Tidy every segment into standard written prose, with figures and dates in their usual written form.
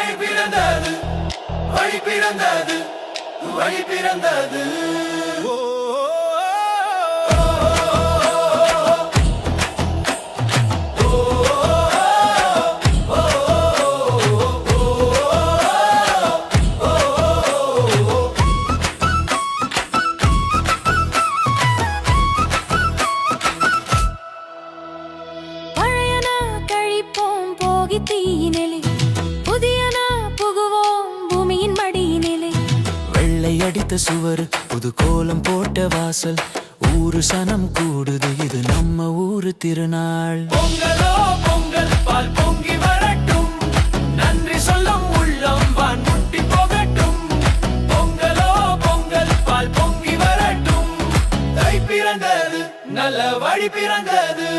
வழி பிறந்தது, வழி பிறந்தது, வழி பிறந்தது. அடித்த சுவர் புது கோலம் போட்ட வாசல் ஊரு சனம் கூடுது இது நம்ம ஊரு திருநாள். பொங்கலோ பொங்கல் பால் பொங்கி வரட்டும், நன்றி சொல்லும் உள்ளம் வான் முட்டி போகட்டும். பொங்கலோ பொங்கல் பால் பொங்கி வரட்டும், தை பிறந்தது நல்ல வழி பிறந்தது.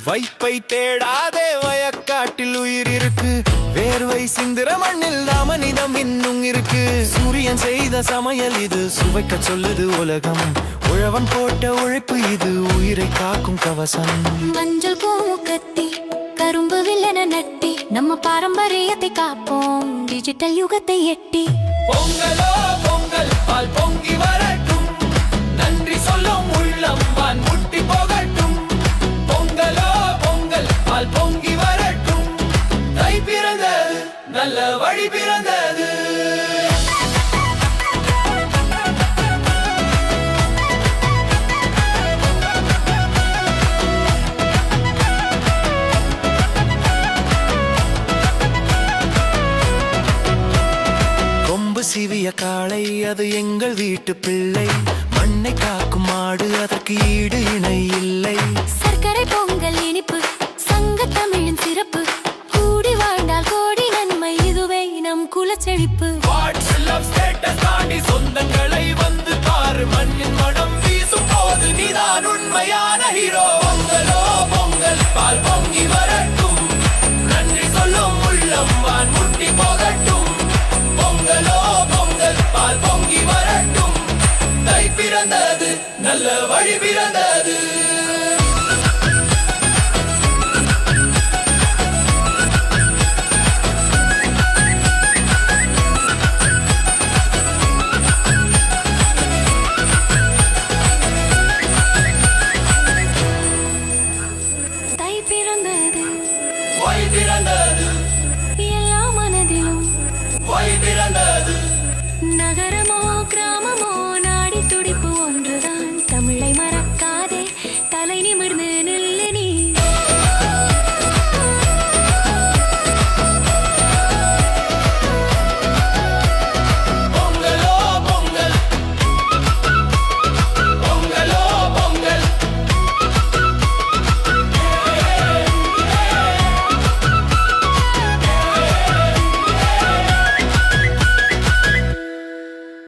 வைப்பை தேடாதே வயக்காட்டில் உயிர் இருக்கு, வேர்வை சிந்திர மண்ணில் நாமனிதம் இன்னும் இருக்கு. சூரியன் செய்த சமையல் இது சுவைக்க சொல்லுது உலகம், உழவன் போட்ட உழைப்பு இது உயிரை காக்கும் கவசம். மஞ்சள் பூ கட்டி கரும்பு வில்லன நட்டி நம்ம பாரம்பரியத்தை காப்போம் டிஜிட்டல் யுகத்தை எட்டி. பொங்கலோ பொங்கல் பால் பொங்கி வரட்டும், நன்றி சொல்லும் உள்ளம் வான் முட்டி போகட்டும். பொங்கலோ பொங்கல் பால் பொங்கி வரட்டும், தை பிறந்தது நல்ல வழி பிறந்தது. கொம்பு சிவிய காளை அது எங்கள் வீட்டு பிள்ளை, மண்ணை காக்கும் மாடு அதற்கு ஈடு இணை இல்லை. சர்க்கரை பொங்கல் இனிப்பு சங்க தமிழின் சிறப்பு, கூடி வாழ்ந்தால் கோடி நன்மை இதுவே நம் குலச்செழிப்பு. வாட்ஸ்அப் ஸ்டேட்டஸ் தாண்டி சொந்தங்களை வந்து பாரு, மண்ணின் மனம் வீசும் போது நீதான் உண்மையான ஹீரோ. பொங்கலோ பொங்கல் பால் பொங்கி வரட்டும், நன்றி சொல்லும் உள்ளம் வான் முட்டி போகட்டும். பொங்கலோ பொங்கல் பால் பொங்கி வரட்டும், தை பிறந்தது நல்ல வழி பிறந்தது. தை பிறந்தது, வழி பிறந்தது, எல்லா மனதிலும் வழி பிறந்தது.